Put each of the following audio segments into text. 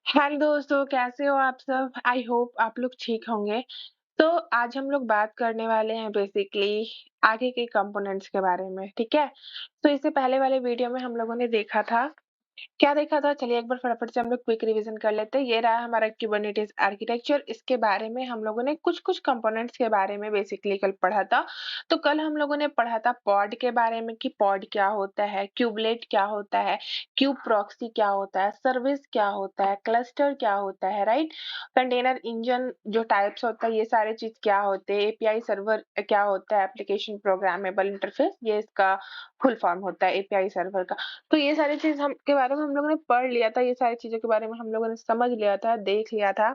Hello दोस्तों, कैसे हो आप सब? आई होप आप लोग ठीक होंगे। तो आज हम लोग बात करने वाले हैं बेसिकली आगे के कंपोनेंट्स के बारे में, ठीक है? तो इससे पहले वाले वीडियो में हम लोगों ने देखा था क्या देखा था? चलिए एक बार फटाफट से हम लोग क्विक रिवीजन कर लेते हैं। ये रहा हमारा कुबरनेटिस आर्किटेक्चर। इसके बारे में हम लोगों ने कुछ-कुछ कंपोनेंट्स के बारे में बेसिकली कल पढ़ा था। तो कल हम लोगों ने पढ़ा था पॉड के बारे में कि पॉड क्या होता है, क्यूबलेट क्या होता है, क्यूब प्रॉक्सी क्या होता है, सर्विस क्या होता है, क्लस्टर क्या होता है, राइट? कंटेनर इंजन जो टाइप्स होता है, ये सारे चीज़ क्या होते हैं, एपीआई सर्वर क्या होता है, एप्लीकेशन प्रोग्रामेबल इंटरफेस, ये इसका फुल फॉर्म होता है एपीआई सर्वर का। तो ये सारी चीज़ हम के बारे में हम लोगों ने पढ़ लिया था, ये सारी चीज़ों के बारे में हम लोगों ने समझ लिया था, देख लिया था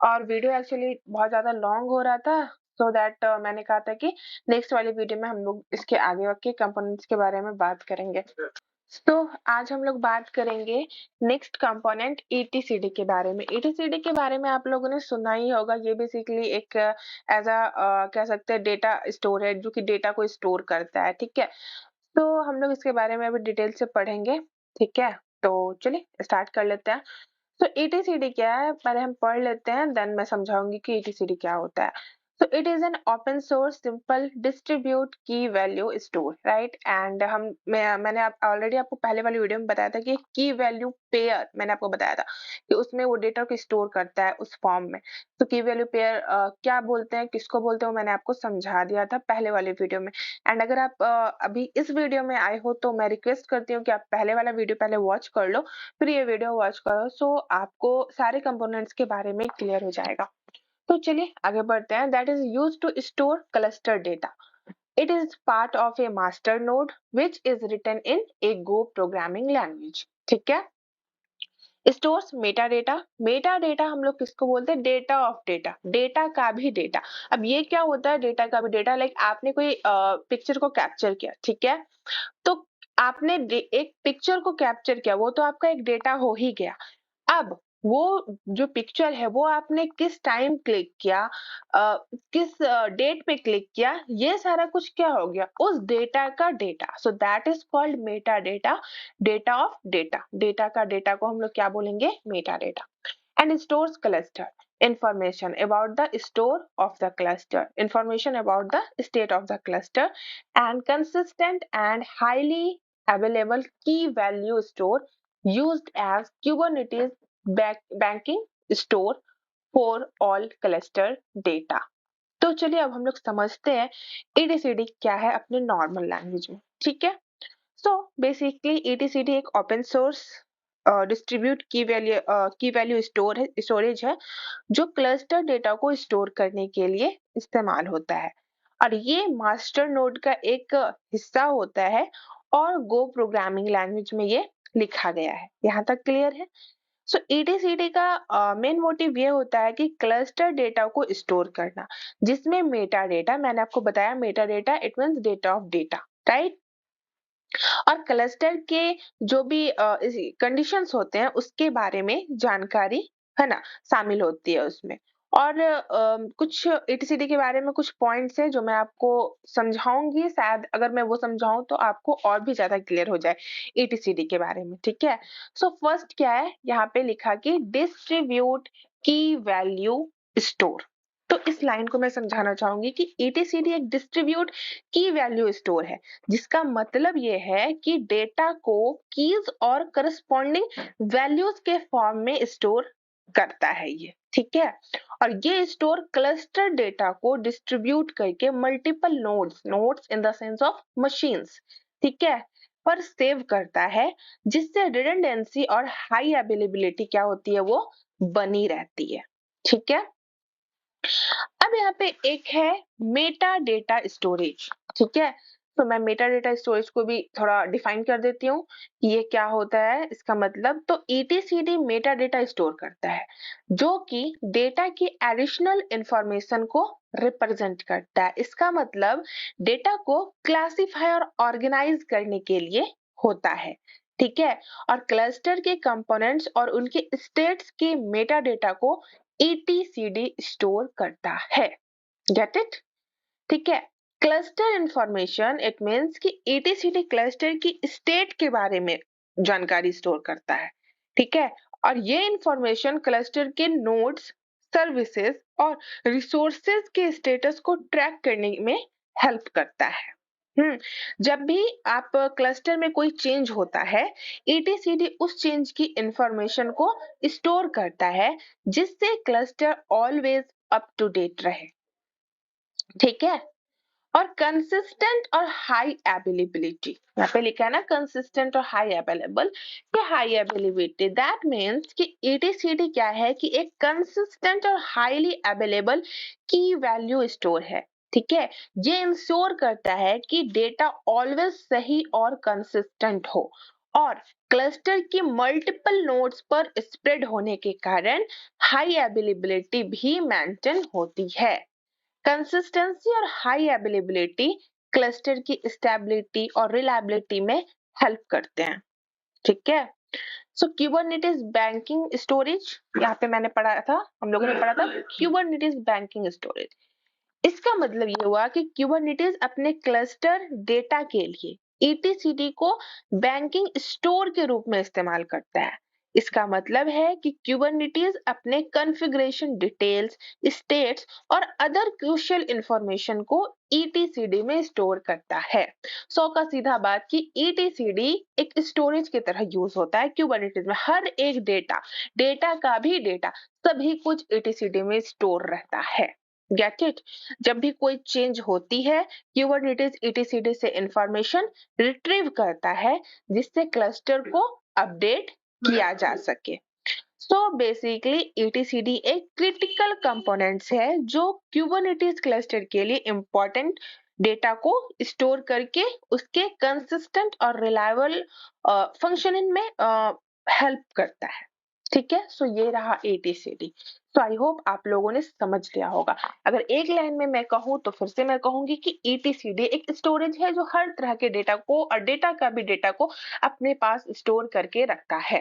और वीडियो एक्चुअली बहुत ज़्यादा लॉन्ग हो रहा था सो दैट मैंने कहा था कि नेक्स्ट वाली वीडियो में हम लोग इसके आगे के कंपोनेंट्स के बारे में बात करेंगे। तो आज हम लोग बात करेंगे नेक्स्ट कंपोनेंट ईटीसीडी के बारे में। ईटीसीडी के बारे में आप लोगों ने सुना ही होगा, ये बेसिकली एक एज़ कह सकते हैं डेटा स्टोर है जो कि डेटा को स्टोर करता है, ठीक है? तो हम लोग इसके बारे में अभी डिटेल से पढ़ेंगे, ठीक है? तो चलिए स्टार्ट कर लेते हैं। तो एटीसीडी क्या है? पहले हम पढ़ लेते हैं, देन मैं समझाऊँगी कि एटीसीडी क्या होता है। So it is an open source simple distribute key value store, right? And मैंने आप ऑलरेडी आपको पहले वाली वीडियो में बताया था कि की वैल्यू पेयर मैंने आपको बताया था कि उसमें वो डेटा को स्टोर करता है उस फॉर्म में। तो की वैल्यू पेयर क्या बोलते हैं, किसको बोलते हैं, वो मैंने आपको समझा दिया था पहले वाले वीडियो में। एंड अगर आप अभी इस वीडियो में आए हो तो मैं रिक्वेस्ट करती हूँ कि आप पहले वाला वीडियो पहले वॉच कर लो, फिर ये वीडियो वॉच करो, सो आपको सारे कंपोनेंट्स के बारे में क्लियर हो जाएगा। तो चलिए आगे बढ़ते हैं। That is use to store cluster data. It is part of a master node which is written in a Go programming language, ठीक है? Stores meta data. Meta data हम लोग किसको बोलते हैं? डेटा ऑफ डेटा, डेटा का भी data. अब ये क्या होता है डेटा का भी डेटा? लाइक आपने कोई पिक्चर को कैप्चर किया, ठीक है? तो आपने एक पिक्चर को कैप्चर किया, वो तो आपका एक डेटा हो ही गया। अब वो जो पिक्चर है वो आपने किस टाइम क्लिक किया, किस डेट पे क्लिक किया, ये सारा कुछ क्या हो गया? उस डेटा का data. So that is called Meta data, data of data. Data का डेटा को हम लोग क्या बोलेंगे? Meta data. And stores cluster information about the store of the cluster, information about the state of the cluster, and consistent and highly available key value store used as Kubernetes banking store for all cluster data। तो चलिए अब हम लोग समझते हैं ETCD क्या है अपने नॉर्मल लैंग्वेज में, ठीक है? सो बेसिकली ETCD एक ओपन सोर्स डिस्ट्रीब्यूट की वैल्यू स्टोरेज है जो क्लस्टर डेटा को स्टोर करने के लिए इस्तेमाल होता है और ये मास्टर नोड का एक हिस्सा होता है और गो प्रोग्रामिंग लैंग्वेज में ये लिखा गया है। यहाँ तक क्लियर है? सो ईटीसीडी का मेन मोटिव ये होता है कि क्लस्टर डेटा को स्टोर करना, जिसमें मेटा डेटा मैंने आपको बताया, Meta data it means data of data, right? और क्लस्टर के जो भी कंडीशंस होते हैं उसके बारे में जानकारी है ना शामिल होती है उसमें। और कुछ एटीसीडी के बारे में कुछ पॉइंट्स हैं जो मैं आपको समझाऊंगी, शायद अगर मैं वो समझाऊं तो आपको और भी ज्यादा क्लियर हो जाए एटीसीडी के बारे में, ठीक है? सो फर्स्ट क्या है यहाँ पे लिखा कि डिस्ट्रीब्यूट की वैल्यू स्टोर। तो इस लाइन को मैं समझाना चाहूंगी कि एटीसीडी एक डिस्ट्रीब्यूट की वैल्यू स्टोर है, जिसका मतलब ये है कि डेटा को कीज और करस्पॉन्डिंग वैल्यूज के फॉर्म में स्टोर करता है ये, ठीक है? और ये स्टोर क्लस्टर डेटा को डिस्ट्रीब्यूट करके multiple nodes, nodes in the sense of machines, ठीक है, पर सेव करता है, जिससे रिडंडेंसी और हाई अवेलेबिलिटी क्या होती है? वो बनी रहती है, ठीक है? अब यहाँ पे एक है मेटा डेटा स्टोरेज, ठीक है? तो मैं मेटा डेटा स्टोरेज को भी थोड़ा डिफाइन कर देती हूँ कि ये क्या होता है इसका मतलब। तो ETCD मेटा डेटा स्टोर करता है जो कि डेटा की एडिशनल इंफॉर्मेशन को रिप्रेजेंट करता है। इसका मतलब डेटा को क्लासिफाई और ऑर्गेनाइज करने के लिए होता है, ठीक है? और क्लस्टर के कंपोनेंट्स और उनके स्टेट्स के मेटा डेटा को ETCD स्टोर करता है। Get it? ठीक है? क्लस्टर इंफॉर्मेशन इट मींस कि ETCD क्लस्टर की स्टेट के बारे में जानकारी स्टोर करता है, ठीक है? और ये इंफॉर्मेशन क्लस्टर के नोड्स, सर्विसेज और रिसोर्सेज के स्टेटस को ट्रैक करने में हेल्प करता है। जब भी आप क्लस्टर में कोई चेंज होता है, ETCD उस चेंज की इंफॉर्मेशन को स्टोर करता है, जिससे cluster always up to date रहे। ठीक है। और कंसिस्टेंट और हाई अवेलेबिलिटी, यहाँ पे लिखा है ना कंसिस्टेंट और हाई अवेलेबल, या हाई अवेलेबिलिटी, दैट मीन्स कि ETCD क्या है कि एक कंसिस्टेंट और हाईली अवेलेबल की वैल्यू स्टोर है। ठीक है। ये इंश्योर करता है कि डेटा ऑलवेज सही और कंसिस्टेंट हो, और क्लस्टर की मल्टीपल नोड्स पर स्प्रेड होने के कारण हाई अवेलेबिलिटी भी मेंटेन होती है। कंसिस्टेंसी और हाई अवेलेबिलिटी क्लस्टर की स्टेबिलिटी और रिलायबिलिटी में हेल्प करते हैं। ठीक है। सो क्यूबरनेटिस बैंकिंग स्टोरेज, यहाँ पे मैंने पढ़ा था, हम लोगों ने पढ़ा था क्यूबरनेटिस बैंकिंग स्टोरेज। इसका मतलब ये हुआ कि क्यूबरनेटिस अपने क्लस्टर डेटा के लिए ETCD को बैंकिंग स्टोर के रूप में इस्तेमाल करता है। इसका मतलब है कि क्यूबरनेटिस अपने कॉन्फ़िगरेशन डिटेल्स, स्टेट्स और अदर क्रूशियल इंफॉर्मेशन को ETCD में स्टोर करता है। सो का सीधा बात कि ETCD एक स्टोरेज की तरह यूज होता है क्यूबरनेटिस में। हर एक डेटा का भी डेटा, सभी कुछ ETCD में स्टोर रहता है। Get it. जब भी कोई चेंज होती है, क्यूबरनेटिस ETCD से इंफॉर्मेशन रिट्रीव करता है, जिससे क्लस्टर को अपडेट किया जा सके। सो बेसिकली ETCD एक क्रिटिकल कंपोनेंट्स है जो क्यूबरनेटिस क्लस्टर के लिए इंपॉर्टेंट डेटा को स्टोर करके उसके कंसिस्टेंट और रिलायबल फंक्शनिंग में हेल्प करता है। ठीक है। सो ये रहा ETCD। सो आई होप आप लोगों ने समझ लिया होगा। अगर एक लाइन में मैं कहूँ तो फिर से मैं कहूंगी कि ETCD एक स्टोरेज है जो हर तरह के डेटा को और डेटा का भी डेटा को अपने पास स्टोर करके रखता है।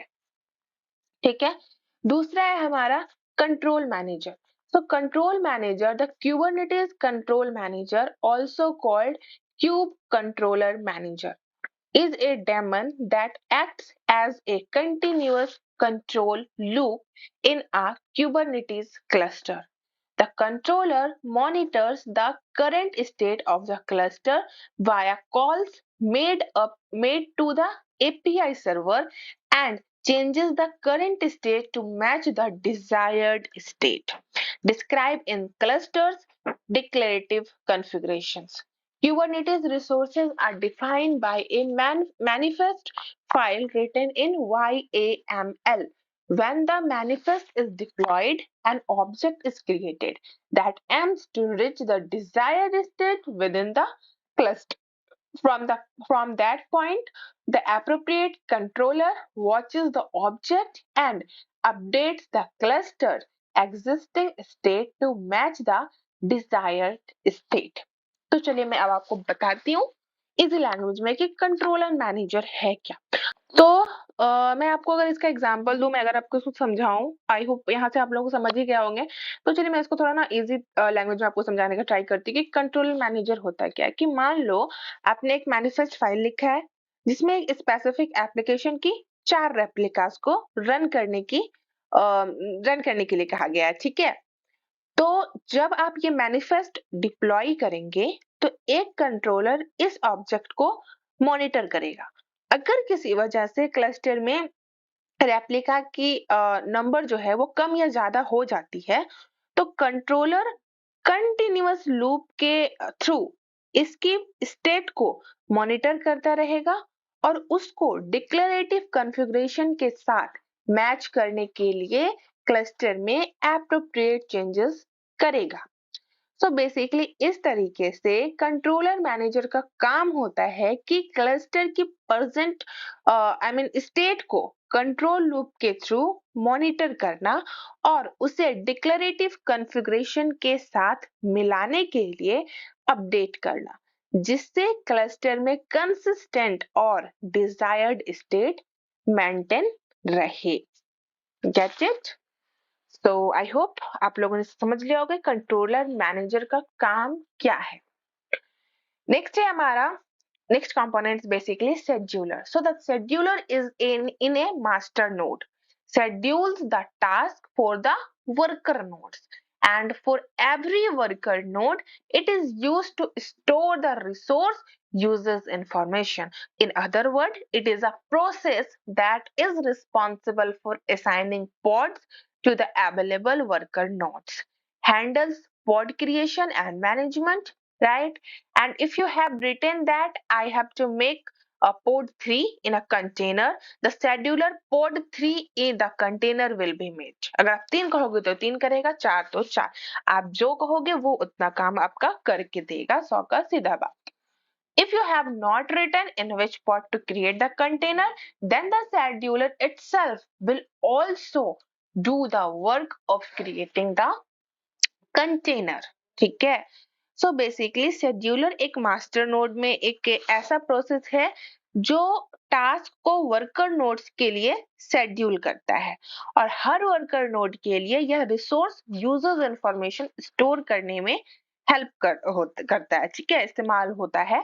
ठीक है। दूसरा है हमारा control manager. So control manager, the Kubernetes control manager, also called cube controller manager, is a daemon that acts as a continuous control loop in a Kubernetes cluster. The controller monitors the current state of the cluster via calls made to the API server and changes the current state to match the desired state described in clusters declarative configurations. Kubernetes resources are defined by a manifest file written in YAML. When the manifest is deployed, an object is created that aims to reach the desired state within the cluster. From, the, from that point, the appropriate controller watches the object and updates the cluster existing state to match the desired state. तो चलिए मैं अब आपको बताती हूँ easy language में कि controller manager है क्या। तो मैं आपको अगर इसका एग्जांपल दूं, मैं अगर आपको इसको समझाऊं, आई होप यहाँ से आप लोग समझ ही गए होंगे। तो चलिए मैं इसको थोड़ा ना इजी लैंग्वेज में आपको समझाने का ट्राई करती हूँ कि कंट्रोल मैनेजर होता है क्या है। कि मान लो आपने एक मैनिफेस्ट फाइल लिखा है जिसमें एक स्पेसिफिक एप्लीकेशन की 4 रेप्लिकास को रन करने के लिए कहा गया है। ठीक है। तो जब आप ये मैनिफेस्ट डिप्लॉय करेंगे तो एक कंट्रोलर इस ऑब्जेक्ट को मॉनिटर करेगा। अगर किसी वजह से क्लस्टर में रेप्लिका की नंबर जो है वो कम या ज्यादा हो जाती है, तो कंट्रोलर कंटिन्यूअस लूप के थ्रू इसकी स्टेट को मॉनिटर करता रहेगा और उसको डिक्लेरेटिव कॉन्फ़िगरेशन के साथ मैच करने के लिए क्लस्टर में एप्रोप्रिएट चेंजेस करेगा। सो बेसिकली इस तरीके से कंट्रोलर मैनेजर का काम होता है कि क्लस्टर की प्रेजेंट स्टेट को कंट्रोल लूप के थ्रू मॉनिटर करना और उसे डिक्लेरेटिव कॉन्फ़िगरेशन के साथ मिलाने के लिए अपडेट करना, जिससे क्लस्टर में कंसिस्टेंट और डिजायर्ड स्टेट मेंटेन रहे। Get it. तो आई होप आप लोगों ने समझ लिया होगा कंट्रोलर मैनेजर का काम क्या है। नेक्स्ट है हमारा component basically scheduler. So the scheduler is in A master node. schedules the task for the worker nodes. And for every worker node, it is used to store the resource uses information. In other words, it is a process that is responsible for assigning pods to the available worker nodes, handles pod creation and management, right? And if you have written that I have to make a pod 3 in a container, the scheduler pod 3 in the container will be made. अगर आप 3 कहोगे तो 3 करेगा, 4 तो 4, आप जो कहोगे वो उतना काम आपका करके देगा, 100 का सीधा बात। If you have not written in which pod to create the container, then the scheduler itself will also do the work of creating the container. ठीक है? सो बेसिकली शेड्यूलर एक मास्टर नोड में एक ऐसा प्रोसेस है जो task को worker nodes के लिए शेड्यूल करता है और हर वर्कर नोड के लिए यह रिसोर्स यूजर्स इंफॉर्मेशन स्टोर करने में करता है, ठीक है, इस्तेमाल होता है।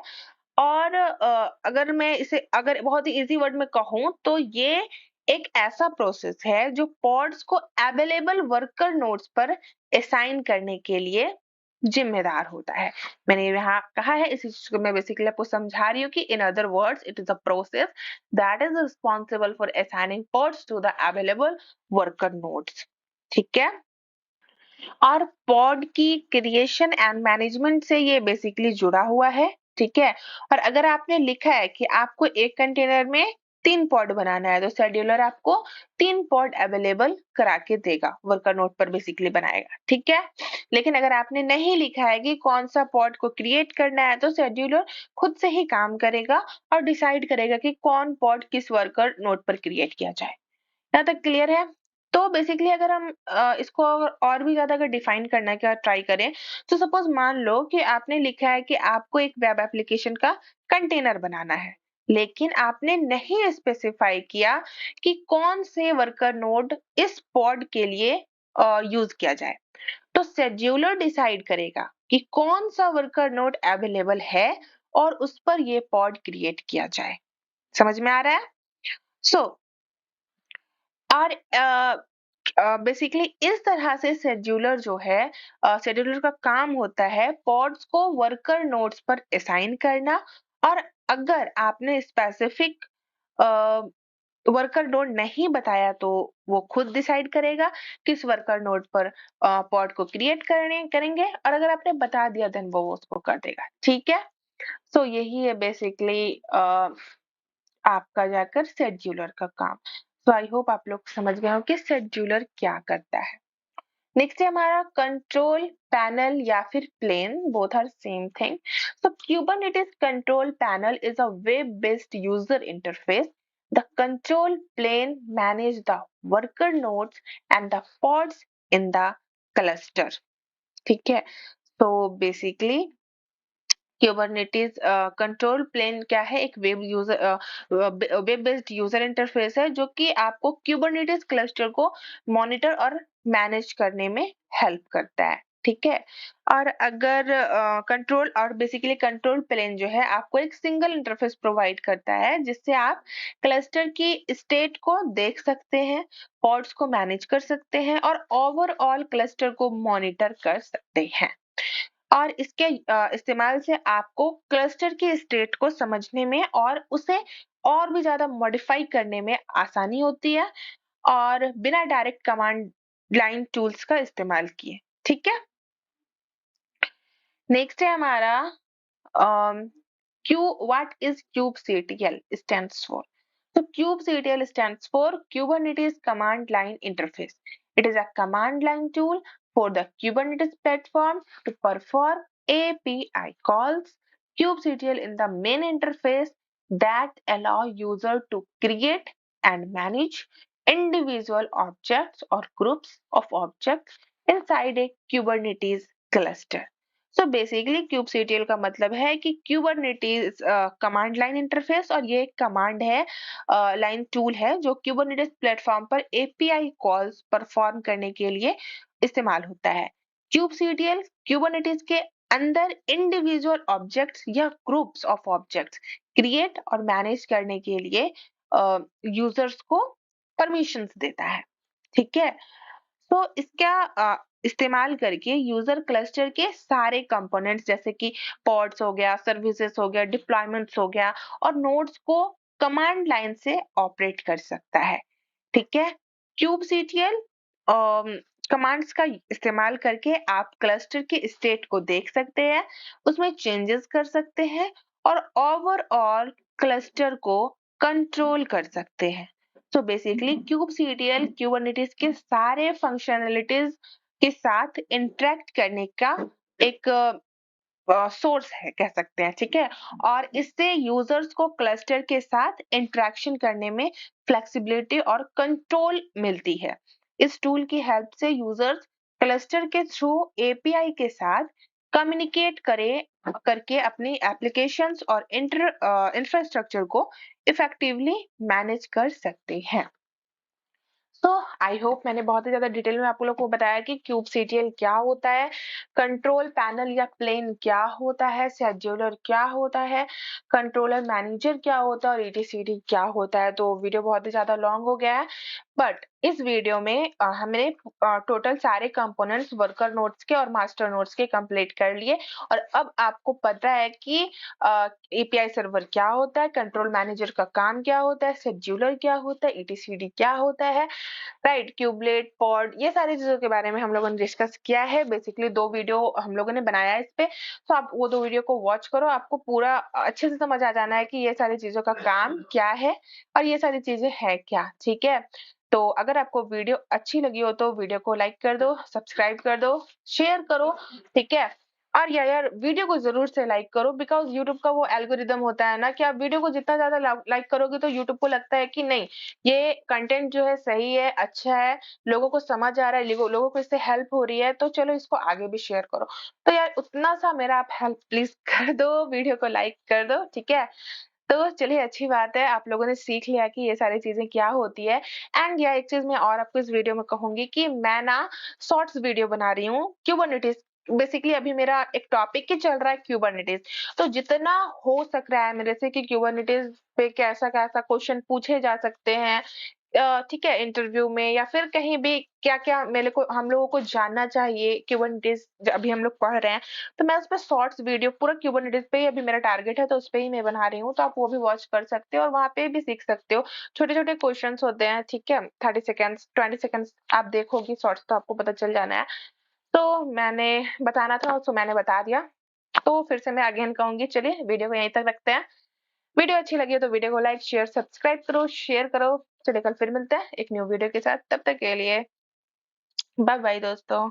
और अगर मैं इसे अगर बहुत ही इजी वर्ड में कहूँ तो ये एक ऐसा प्रोसेस है जो पॉड्स को अवेलेबल वर्कर नोड्स पर असाइन करने के लिए जिम्मेदार होता है। मैंने यहाँ कहा है, इसी चीज को मैं बेसिकली आपको समझा रही हूँ कि in other words it is a process that is responsible for assigning pods to the available worker nodes. ठीक है, और पॉड की क्रिएशन एंड मैनेजमेंट से ये बेसिकली जुड़ा हुआ है। ठीक है, और अगर आपने लिखा है कि आपको एक कंटेनर में 3 पॉड बनाना है तो शेड्यूलर आपको 3 पॉड अवेलेबल करा के देगा, वर्कर नोड पर बेसिकली बनाएगा। ठीक है, लेकिन अगर आपने नहीं लिखा है कि कौन सा पॉड को क्रिएट करना है तो शेड्यूलर खुद से ही काम करेगा और डिसाइड करेगा कि कौन पॉड किस वर्कर नोड पर क्रिएट किया जाए। यहाँ तक क्लियर है? तो बेसिकली अगर हम इसको और भी ज्यादा अगर डिफाइन करने का ट्राई करें तो सपोज मान लो कि आपने लिखा है कि आपको एक वेब एप्लीकेशन का कंटेनर बनाना है, लेकिन आपने नहीं स्पेसिफाई किया कि कौन से वर्कर नोड इस पॉड के लिए यूज किया जाए। तो शेड्यूलर डिसाइड करेगा कि कौन सा वर्कर नोड अवेलेबल है और उस पर ये पॉड क्रिएट किया जाए। समझ में आ रहा है? सो और बेसिकली इस तरह से शेड्यूलर जो है, शेड्यूलर का काम होता है पॉड्स को वर्कर नोड्स पर असाइन करना, और अगर आपने स्पेसिफिक वर्कर नोड नहीं बताया तो वो खुद डिसाइड करेगा किस वर्कर नोड पर पॉड को क्रिएट करेंगे, और अगर आपने बता दिया देन वो उसको कर देगा। ठीक है, सो यही है बेसिकली आपका जाकर शेड्यूलर का काम। तो आई होप आप लोग समझ गए हो कि शेड्यूलर क्या करता है। नेक्स्ट है हमारा कंट्रोल पैनल या फिर plane, both are same thing. So Kubernetes control panel is a web based user interface. The control plane manage the worker nodes and the pods in the cluster. ठीक है, तो basically Kubernetes control plane क्या है? एक web based user interface है जो कि आपको Kubernetes क्लस्टर को मॉनिटर और मैनेज करने में हेल्प करता है। ठीक है, और अगर कंट्रोल और बेसिकली कंट्रोल प्लेन जो है आपको एक सिंगल इंटरफेस प्रोवाइड करता है जिससे आप क्लस्टर की स्टेट को देख सकते हैं, पॉड्स को मैनेज कर सकते हैं और ओवरऑल क्लस्टर को मॉनिटर कर सकते हैं। और इसके इस्तेमाल से आपको क्लस्टर की स्टेट को समझने में और उसे और भी ज्यादा मॉडिफाई करने में आसानी होती है, और बिना डायरेक्ट कमांड लाइन टूल्स का इस्तेमाल किए। ठीक है, नेक्स्ट है हमारा Q. What is kubectl stands for? So kubectl stands for Kubernetes Command Line Interface. It is a command line tool for the Kubernetes platform to perform API calls. Kubectl in the main interface that allow user to create and manage individual objects or groups of objects inside a Kubernetes cluster. So basically kubectl का मतलब है कि Kubernetes command line interface, और ये command है line tool है जो Kubernetes platform पर API कॉल्स परफॉर्म करने के लिए इस्तेमाल होता है। kubectl Kubernetes के अंदर इंडिविजुअल ऑब्जेक्ट्स या ग्रुप्स ऑफ ऑब्जेक्ट्स क्रिएट और मैनेज करने के लिए यूजर्स को परमिशंस देता है, ठीक है? तो इसका इस्तेमाल करके यूजर क्लस्टर के सारे कंपोनेंट्स जैसे कि पॉड्स हो गया, सर्विसेज हो गया, डिप्लॉयमेंट्स हो गया और नोड्स को कमांड लाइन से ऑपरेट कर सकता है, ठीक है? kubectl कमांड्स का इस्तेमाल करके आप क्लस्टर के स्टेट को देख सकते हैं, उसमें चेंजेस कर सकते हैं और ओवरऑल क्लस्टर को कंट्रोल कर सकते हैं। तो बेसिकली kubectl kubernetes के सारे फंक्शनैलिटीज के साथ इंटरेक्ट करने का एक सोर्स है कह सकते हैं, ठीक है? और इससे यूजर्स को क्लस्टर के साथ इंटरेक्शन करने में फ्लेक्सिबिलिटी और कंट्रोल मिलती है। इस टूल की हेल्प से यूजर्स क्लस्टर के थ्रू एपीआई के साथ कम्युनिकेट करके अपनी एप्लीकेशंस और इंफ्रास्ट्रक्चर को इफेक्टिवली मैनेज कर सकते हैं। तो आई होप मैंने बहुत ही ज़्यादा डिटेल में आप लोग को बताया कि kubectl क्या होता है, कंट्रोल पैनल या प्लेन क्या होता है, शेड्यूलर क्या होता है, कंट्रोलर मैनेजर क्या होता है और etcd क्या होता है। तो वीडियो बहुत ही ज़्यादा लॉन्ग हो गया है, बट इस वीडियो में हमने टोटल सारे कंपोनेंट्स वर्कर नोड्स के और मास्टर नोड्स के कंप्लीट कर लिए और अब आपको पता है कि एपीआई सर्वर क्या होता है, कंट्रोल मैनेजर का काम क्या होता है, शेड्यूलर क्या होता है, etcd क्या होता है, राइट? क्यूबलेट, पॉड, ये सारी चीजों के बारे में हम लोगों ने डिस्कस किया है। बेसिकली 2 वीडियो हम लोगों ने बनाया है इस पे, तो आप वो 2 वीडियो को वॉच करो, आपको पूरा अच्छे से समझ आ जाना है कि ये सारी चीजों का काम क्या है और ये सारी चीजें है क्या, ठीक है? तो अगर आपको वीडियो अच्छी लगी हो तो वीडियो को लाइक कर दो, सब्सक्राइब कर दो, शेयर करो, ठीक है? और यार वीडियो को ज़रूर से लाइक करो बिकॉज़ यूट्यूब का वो एल्गोरिदम होता है ना कि आप वीडियो को जितना ज़्यादा लाइक करोगे तो यूट्यूब को लगता है कि नहीं, ये कंटेंट जो है सही है, अच्छा है, लोगों को समझ आ रहा है, लोगों को इससे हेल्प हो रही है, तो चलो इसको आगे भी शेयर करो। तो यार उतना सा मेरा आप हेल्प प्लीज़ कर दो, वीडियो को लाइक कर दो, ठीक है? तो चलिए अच्छी बात है, आप लोगों ने सीख लिया कि ये सारी चीज़ें क्या होती है एंड या एक चीज़ मैं और आपको इस वीडियो में कहूँगी कि मैं ना शॉर्ट्स वीडियो बना रही हूँ क्यूबरनेटिस बेसिकली अभी मेरा एक टॉपिक ही चल रहा है क्यूबरनेटिस। तो जितना हो सक रहा है मेरे से कि क्यूबरनेटिस पे कैसा-कैसा क्वेश्चन पूछे जा सकते हैं ठीक है, इंटरव्यू में या फिर कहीं भी क्या-क्या मेरे को हम लोगों को जानना चाहिए क्यूबरनेटिस अभी हम लोग पढ़ रहे हैं, तो मैं उसपे शॉर्ट्स वीडियो पूरा क्यूबरनेटिस पे ही अभी मेरा टारगेट है तो उसपे ही मैं बना रही हूँ, तो आप वो भी वॉच कर सकते हो और वहाँ पे भी सीख सकते हो। छोटे-छोटे क्वेश्चन्स होते हैं, ठीक है? 30 सेकंड्स, 20 सेकंड्स आप देखोगी शॉर्ट्स तो आपको पता चल जाना है। तो मैंने बताना था तो मैंने बता दिया। तो फिर से मैं अगेन कहूँगी चलिए वीडियो को यहीं तक रखते हैं। वीडियो अच्छी लगी हो तो वीडियो को लाइक, शेयर, सब्सक्राइब करो, शेयर करो। चलिए कल फिर मिलते हैं एक न्यू वीडियो के साथ। तब तक के लिए बाय बाय दोस्तों।